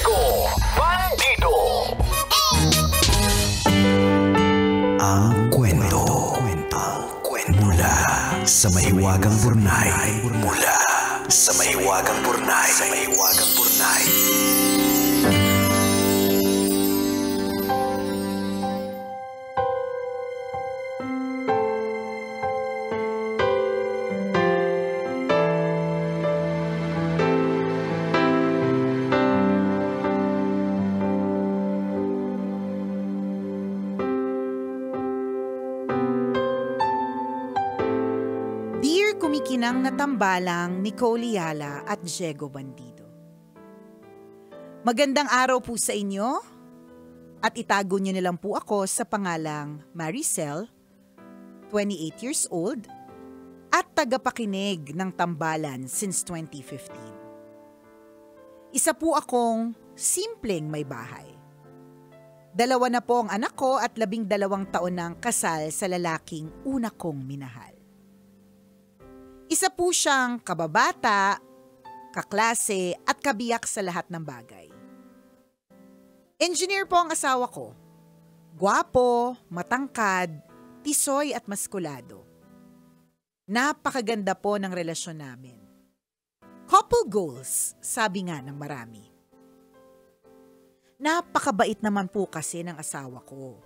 Diego Bandido. Ang kwento. Mula sa mahiwagang Burnay. Mula sa mahiwagang Burnay. Kumikinang na tambalang Nicole Yala at Diego Bandido. Magandang araw po sa inyo at itago niyo na lang po ako sa pangalang Maricel, 28 years old at tagapakinig ng tambalan since 2015. Isa po akong simpleng may bahay. 2 na po ang anak ko at 12 taon ng kasal sa lalaking una kong minahal. Isa po siyang kababata, kaklase at kabiyak sa lahat ng bagay. Engineer po ang asawa ko. Gwapo, matangkad, tisoy at maskulado. Napakaganda po ng relasyon namin. Couple goals, sabi nga ng marami. Napakabait naman po kasi ng asawa ko.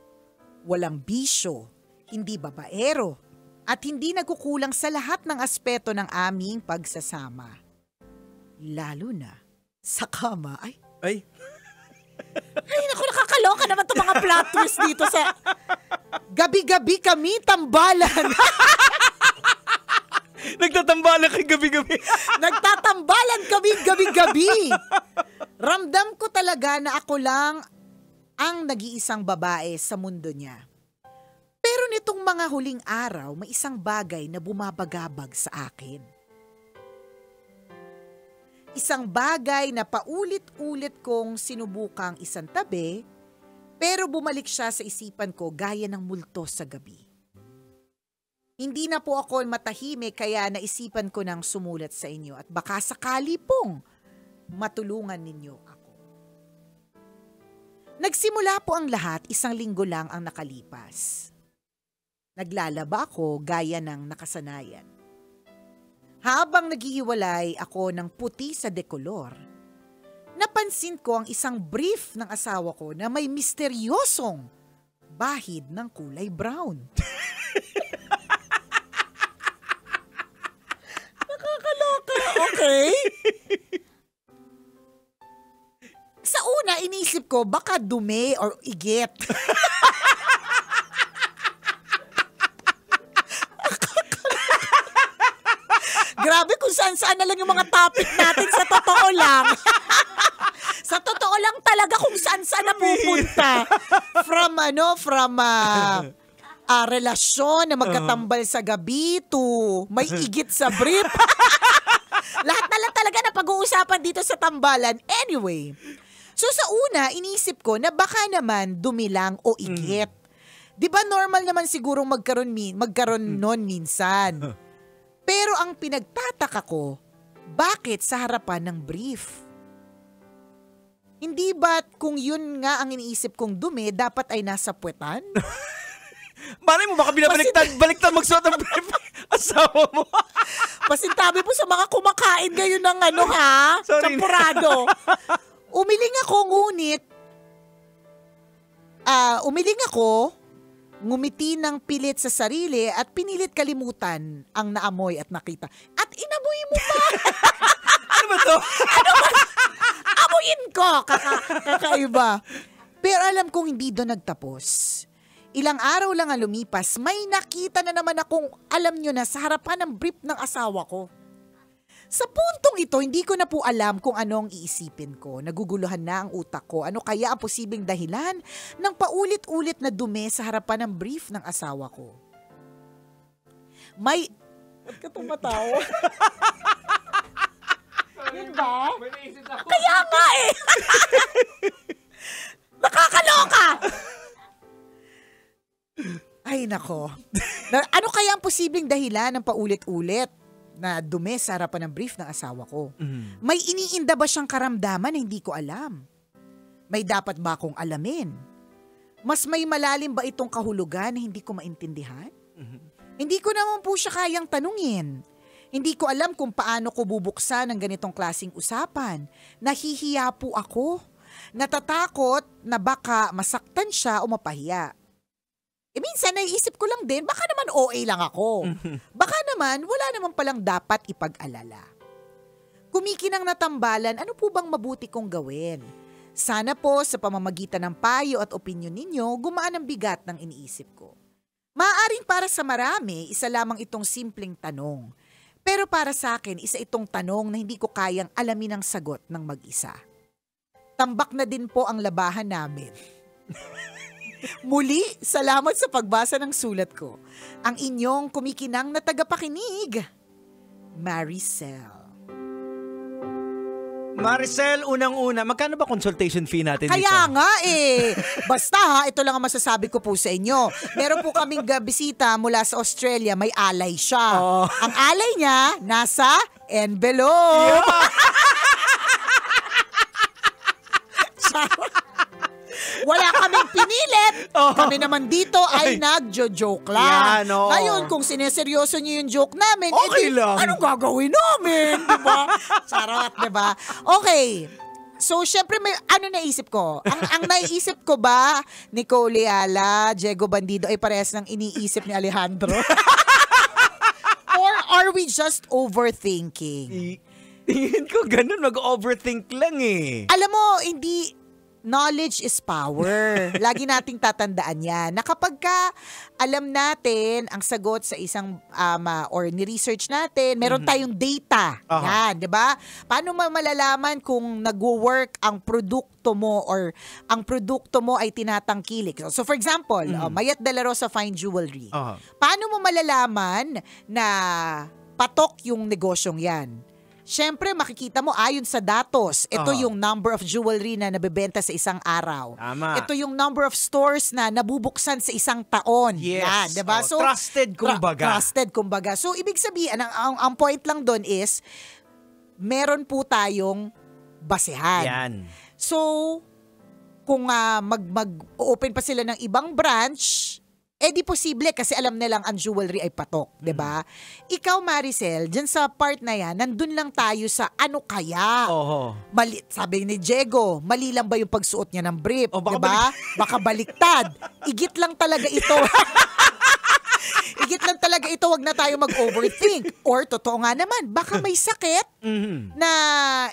Walang bisyo, hindi babaero, at hindi nagkukulang sa lahat ng aspeto ng aming pagsasama. Lalo na sa kama. Ay, naku, nakakaloka naman itong mga plot twist dito sa gabi-gabi kami tambalan. Nagtatambalan kay gabi-gabi. Nagtatambalan kami gabi-gabi. Ramdam ko talaga na ako lang ang nag-iisang babae sa mundo niya. Pero nitong mga huling araw, may isang bagay na bumabagabag sa akin. Isang bagay na paulit-ulit kong sinubukang isantabi, pero bumalik siya sa isipan ko gaya ng multo sa gabi. Hindi na po ako matahimik kaya naisipan ko nang sumulat sa inyo at baka sakali pong matulungan ninyo ako. Nagsimula po ang lahat 1 linggo lang ang nakalipas. Naglalaba ako gaya ng nakasanayan. Habang naghihiwalay ako ng puti sa dekolor, napansin ko ang isang brief ng asawa ko na may misteryosong bahid ng kulay brown. Nakakaloka, okay? Sa una, inisip ko baka dumi or igit. Grabe kung saan-saan na lang yung mga topic natin sa totoo lang. Sa totoo lang talaga kung saan-saan napupunta. From relasyon na magkatambal sa gabi to may igit sa brief. Lahat na lang talaga na pag-uusapan dito sa tambalan. Anyway, so sa una, inisip ko na baka naman dumi lang o igit. Di ba normal naman siguro magkaroon nun minsan. Pero ang pinagtataka ko, bakit sa harapan ng brief? Hindi ba't kung yun nga ang iniisip kong dumi, dapat ay nasa puwetan? Malay mo, baka baliktad magsuot ng brief asawa mo. Pasintabi po sa mga kumakain ngayon ng champurado. Umiling ako, ngumiti ng pilit sa sarili at pinilit kalimutan ang naamoy at nakita. At inamoy mo pa! Ano ba to? Amoyin ko! Kakaiba. Pero alam kong hindi doon nagtapos. Ilang araw lang ang lumipas, may nakita na naman akong, alam nyo na, sa harapan ng brief ng asawa ko. Sa puntong ito, hindi ko na po alam kung anong iisipin ko. Naguguluhan na ang utak ko. Ano kaya ang posibleng dahilan ng paulit-ulit na dumi sa harapan ng brief ng asawa ko? Ba't ka tumatawa? Yun ba? Kaya nga eh! Nakakaloka! Ay nako. Ano kaya ang posibleng dahilan ng paulit-ulit na dumi sa harapan ng brief ng asawa ko? May iniinda ba siyang karamdaman na hindi ko alam? May dapat ba akong alamin? Mas may malalim ba itong kahulugan na hindi ko maintindihan? Hindi ko naman po siya kayang tanungin. Hindi ko alam kung paano ko bubuksan ang ganitong klaseng usapan. Nahihiya po ako. Natatakot na baka masaktan siya o mapahiya. Minsan naiisip ko lang din, baka naman OA lang ako. Baka naman wala naman palang dapat ipag-alala. Kumikinang natambalan, ano po bang mabuti kong gawin? Sana po sa pamamagitan ng payo at opinyon ninyo, gumaan ang bigat ng iniisip ko. Maaaring para sa marami, isa lamang itong simpleng tanong. Pero para sa akin, isa itong tanong na hindi ko kayang alamin ang sagot ng mag-isa. Tambak na din po ang labahan namin. Muli, salamat sa pagbasa ng sulat ko. Ang inyong kumikinang na tagapakinig, Maricel. Maricel, unang-una, magkano ba consultation fee natin dito? Kaya nga Basta ha, ito lang ang masasabi ko po sa inyo. Meron po kaming bisita mula sa Australia, may alay siya. Oh. Ang alay niya, nasa envelope. Yeah. Wala kaming pinilit. Oh. Kami naman dito ay nagjo-joke lang. Yan, oo. Ngayon, kung sineseryoso niyo yung joke namin, Okay lang. anong gagawin namin? Diba? Charot, diba? Okay. So, syempre, may ano naisip ko? Ang naiisip ko ba, Nicole Ayala, Diego Bandido, ay parehas ng iniisip ni Alejandro? Or are we just overthinking? Tingin ko ganun, mag-overthink lang Alam mo, hindi... Knowledge is power. Lagi nating tatandaan yan. Na kapag ka alam natin ang sagot sa isang or ni-research natin, meron tayong data. Yan, di ba? Paano malalaman kung nag-work ang produkto mo or ang produkto mo ay tinatangkilik? So for example, Mayat de la Rosa Fine Jewelry. Paano mo malalaman na patok yung negosyong yan? Siyempre, makikita mo ayon sa datos. Ito yung number of jewelry na nabebenta sa isang araw. Tama. Ito yung number of stores na nabubuksan sa isang taon. Yes. Yan, diba? So, trusted kumbaga. Trusted kumbaga. So, ibig sabihin, ang point lang doon is, meron po tayong basehan. Yan. So, kung mag-open pa sila ng ibang branch, di posible kasi alam nilang ang jewelry ay patok, 'di ba? Ikaw, Maricel, diyan sa part na 'yan, nandun lang tayo sa ano kaya? Mali, sabi ni Diego, mali lang ba yung pagsuot niya ng brief, 'di ba? Baka baliktad. Igit lang talaga ito. Igit lang talaga ito, wag na tayo mag-overthink. Or totoo nga naman, baka may sakit na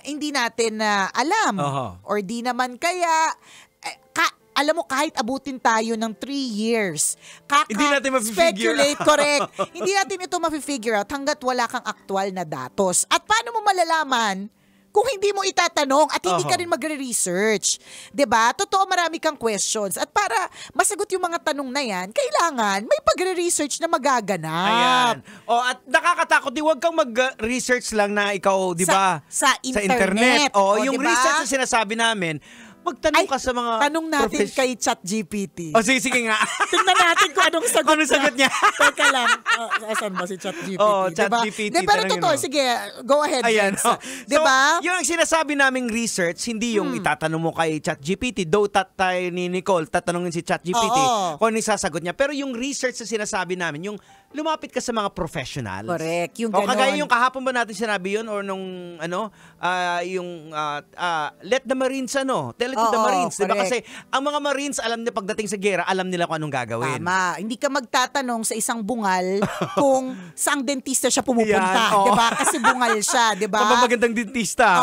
hindi natin alam. Or di naman kaya alam mo, kahit abutin tayo ng 3 years, hindi natin ma-figure speculate, correct. Hindi natin ito ma-figure out hanggat wala kang aktual na datos. At paano mo malalaman kung hindi mo itatanong at hindi ka rin magre-research? 'Di ba? Totoo, marami kang questions. At para masagot yung mga tanong na yan, kailangan may pagre-research na magaganap. Ayan. At nakakatakot, huwag kang mag-research lang na ikaw, 'di ba? Sa internet. Yung diba? research na sinasabi namin, magtanong ka sa mga tanong natin kay ChatGPT. Sige nga. Tingnan natin kung anong sagot Anong sagot niya? Teka lang. Asan ba si ChatGPT? ChatGPT. Pero totoo, sige, go ahead. Ayan. Diba? So, yung sinasabi naming research, hindi yung itatanong mo kay ChatGPT. Though tayo ni Nicole, tatanungin si ChatGPT kung ano yung sasagot niya. Pero yung research na sinasabi namin, yung lumapit ka sa mga professionals. Correct. Yung ganon. Kagaya yung kahapon ba natin sinabi yun or nung let the Marines tell it to the Marines. Diba? Kasi ang mga Marines, alam nila pagdating sa gera, alam nila kung anong gagawin. Tama. Hindi ka magtatanong sa isang bungal kung saang dentista siya pumupunta. Diba? Kasi bungal siya. Diba? Magandang dentista.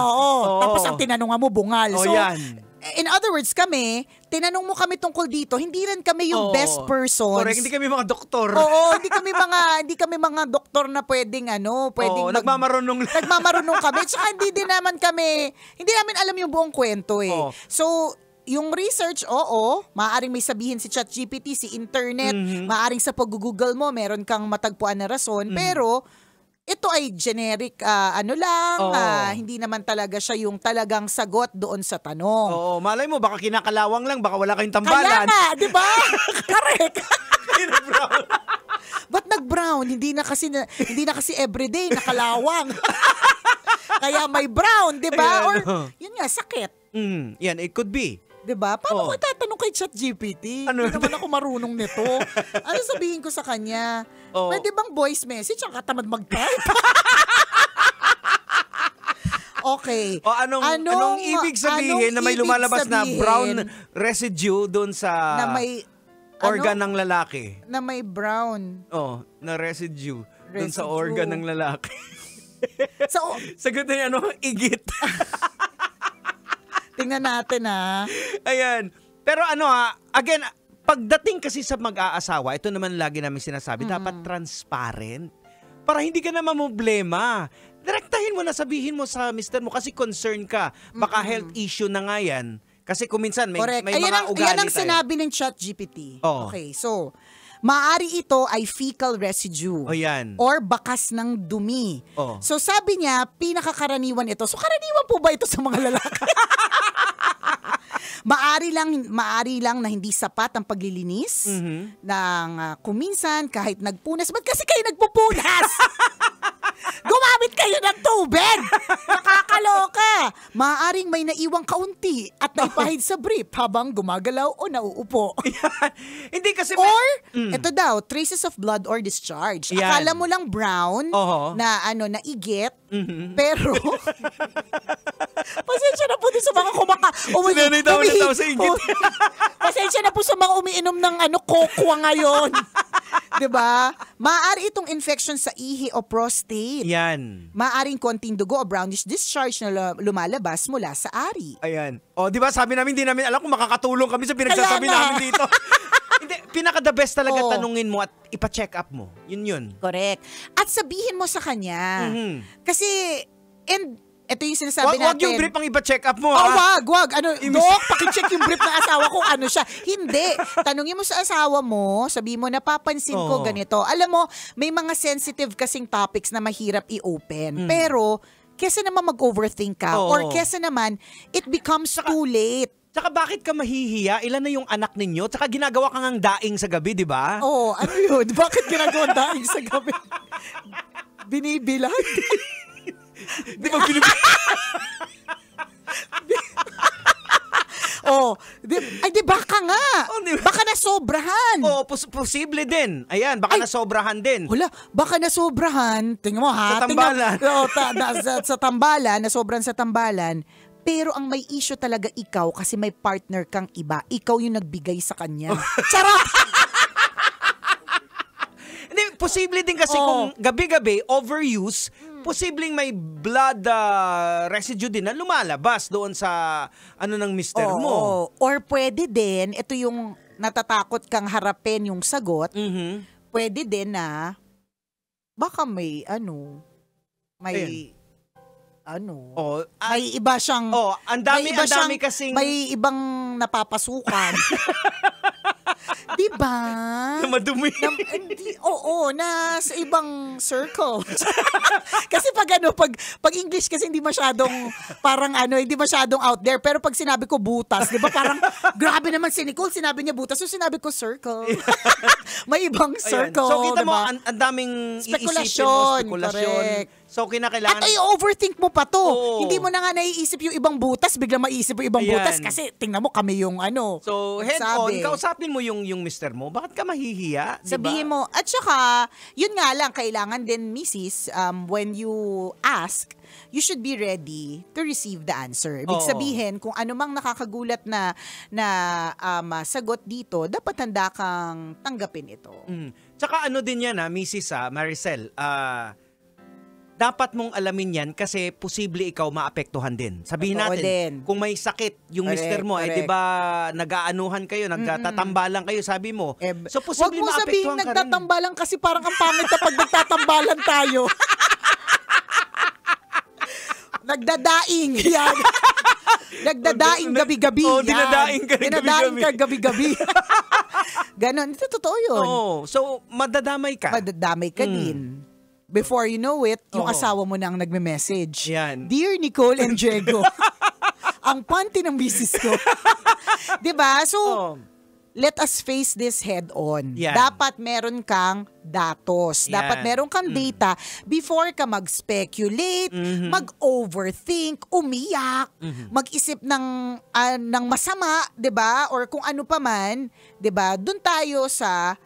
Tapos ang tinanungan mo, bungal. So, yan. In other words, tinanong mo kami tungkol dito, hindi rin kami yung best persons. Correct, hindi kami mga doktor. Hindi kami mga doktor na pwedeng nagmamarunong lang. Nagmamarunong kami. Tsaka hindi namin alam yung buong kwento . So, yung research, maaaring may sabihin si ChatGPT, si internet, maaaring sa pag-google mo, meron kang matagpuan na rason, pero ito ay generic, hindi naman talaga siya yung talagang sagot doon sa tanong. Malay mo, baka kinakalawang lang, baka wala kayong tambalan. Kaya nga, di ba? Correct. Brown. Ba't nag-brown? Hindi na kasi everyday nakalawang. Kaya may brown, di ba? Or, yun nga, sakit. Yan, it could be. Diba? Paano Oo. ko itatanong kay ChatGPT? Ano? Hindi naman ako marunong nito. Ano sabihin ko sa kanya? Oo. Pwede bang voice message? Ang katamad mag-type. Okay. O anong ibig sabihin na may ibig lumalabas na sabihin brown residue doon sa na may organ ng lalaki? na may brown. Oh, na residue doon sa Residue. organ ng lalaki. So, Sagot na yan, igit. tingnan natin Ayan. Pero again, pagdating kasi sa mag-aasawa, ito naman lagi namin sinasabi, dapat transparent. Para hindi ka na mamblema. Direktahin mo na, sabihin mo sa mister mo kasi concern ka. Baka health issue na nga yan. Kasi kung minsan may correct. mga ugali Ayan ang tayo. sinabi ng ChatGPT. Oo. Okay, so, maaari ito ay fecal residue. O yan. Or bakas ng dumi. Oo. So sabi niya, pinakakaraniwan ito. So karaniwan po ba ito sa mga lalaki? Maari lang na hindi sapat ang paglilinis ng kuminsan kahit nagpunas. Ba't kasi kayo nagpupunas? Gumamit kayo ng tubig! Nakakaloka! Maaaring may naiwang kaunti at naipahid sa brief habang gumagalaw o nauupo. Hindi kasi Or, ito daw, traces of blood or discharge. Yan. Akala mo lang brown Oho. na na igit, pero pasensya na po din sa mga Sinanay daw na daw sa igit. Pasensya na po sa mga umiinom ng kokwa ngayon. 'Di ba? Maaari itong infection sa ihi o prostate. Yan. Maaring konting dugo o brownish discharge na lumalabas mula sa ari. Ayan. O, di ba sabi namin, hindi namin alam kung makakatulong kami sa pinagsasabi Kaya nga. namin dito. Hindi, pinaka-the best talaga Oo. tanungin mo at ipa-check up mo. Yun. Correct. At sabihin mo sa kanya. Kasi, and ito yung sinasabi Wag natin. yung brief ang ipa-check up mo, Oh, ha? wag. Dok, pakicheck yung brief ng asawa ko, ano siya. Hindi. Tanungin mo sa asawa mo, sabihin mo, napapansin ko Oo. ganito. Alam mo, may mga sensitive kasing topics na mahirap i-open. Pero, kesa naman mag-overthink ka, Oo. or kesa naman, it becomes too late. Tsaka bakit ka mahihiya? Ilan na yung anak ninyo? Tsaka ginagawa ka ngang daing sa gabi, di ba? Oh, ano yun? Bakit ginagawa daing sa gabi? Binibilang? Di ba Oh, di baka nga. Oh, di ba? Baka nasobrahan. Oo, posible din. Ayan, baka Ay. nasobrahan din. Wala, baka nasobrahan. Tingnan mo ha. Sa tambalan. Sa tambalan, nasobran sa tambalan. Pero ang may issue talaga ikaw kasi may partner kang iba. Ikaw yung nagbigay sa kanya. Charot! Hindi, posible din kasi kung gabi-gabi, overuse, posibleng may blood residue din na lumalabas doon sa ng mister mo. Oo. Or pwede din, ito yung natatakot kang harapin yung sagot, pwede din na baka may Oh, may iba siyang ang dami kasing may ibang napapasukan. 'Di ba? na madumi. Na sa ibang circle. Kasi pag English kasi hindi masyadong hindi masyadong out there, pero pag sinabi ko butas, 'di ba parang grabe naman si Nicole, sinabi niya butas, so sinabi ko circle. May ibang circle. So kita mo, diba? ang daming Spekulasyon, iisipin mo, correct. So kinakailangan At i-overthink mo pa to. Oo. Hindi mo na nga naiisip yung ibang butas, biglang maiisip yung ibang Ayan. butas kasi tingnan mo kami yung So head on, sabi. kausapin mo yung mister mo. Bakit ka mahihiya? Diba? Sabihin mo, at saka, yun nga lang, kailangan din, Mrs., when you ask, you should be ready to receive the answer. Ibig Oo. sabihin, kung ano mang nakakagulat na sagot dito, dapat handa kang tanggapin ito. Tsaka din yan Mrs. Maricel, dapat mong alamin yan kasi posible ikaw maapektuhan din. Sabihin Totoo natin, din. kung may sakit yung Correct, mister mo, correct. di ba nag-aanuhan kayo, nagtatambalan kayo, sabi mo. So Wag posible mo sabihin maapektuhan ka rin. nagtatambalan kasi parang ang pangit na pag nagtatambalan tayo. Nagdadaing. Yan. Nagdadaing gabi-gabi. Oo, Yan. dinadaing ka rin Dinadaing gabi-gabi. ka gabi-gabi. Ganon. Ito totoo yun. So madadamay ka. Madadamay ka din. Before you know it, yung Oo. asawa mo na ang nagme-message. Yan. Dear Nicole and Diego, ang panty ng misis ko. 'Di ba? So, let us face this head on. Yan. Dapat meron kang datos. Yan. Dapat meron kang data before ka mag-speculate, mag-overthink, umiyak, mag-isip ng masama, 'di ba? Or kung ano pa man, 'di ba? Doon tayo sa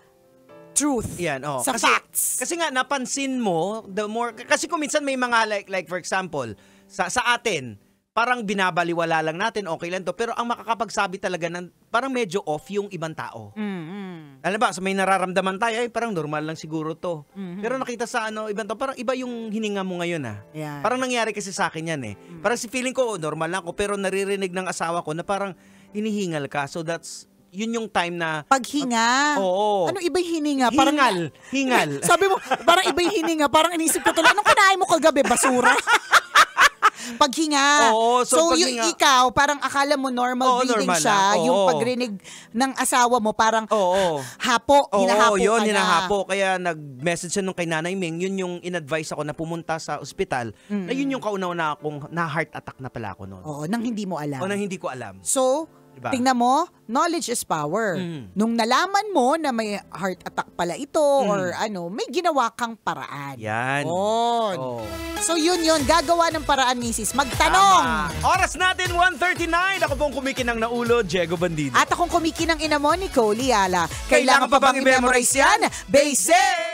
truth. Yan, Sa kasi, facts. Kasi nga napansin mo, the more kasi kung minsan may mga like for example, sa atin, parang binabaliwala lang natin, okay lang to, pero ang makakapagsabi talaga ng parang medyo off yung ibang tao. Alam ba, so may nararamdaman tayo, ay parang normal lang siguro to. Pero nakita sa ibang tao, parang iba yung hininga mo ngayon Yan. Parang nangyari kasi sa akin yan Parang si feeling ko, normal lang ako, pero naririnig ng asawa ko na parang hinihingal ka. So yun yung time na Paghinga. Oo. Ano iba yung hininga? Hingal. Sabi mo, parang iba yung hininga. Parang inisip ko tuloy, anong kinain mo kagabi? Basura? Paghinga. Oo, so yung paghinga. ikaw, parang akala mo normal breathing normal siya. lang. Oo. Yung pagrinig ng asawa mo, parang Oo, hapo, hinahapo yun, ka na. hinahapo. Kaya nag-message siya nung kay Nanay Ming, yun yung in-advise ako na pumunta sa ospital. Na yun yung kauna-una akong na-heart attack na pala ako noon. Oo, nang hindi mo alam. O nang hindi ko alam. So, Diba? tingnan mo, knowledge is power. Nung nalaman mo na may heart attack pala ito or may ginawa kang paraan. Yan. Yun. Oo. So yun, gagawa ng paraan, misis. Magtanong. Tama. Oras natin, 1:39. Ako pong kumikinang na ulo, Diego Bandido. At akong kumikinang ina mo, Nicole Liala. Kailangan pa bang i-memorize yan? Basic!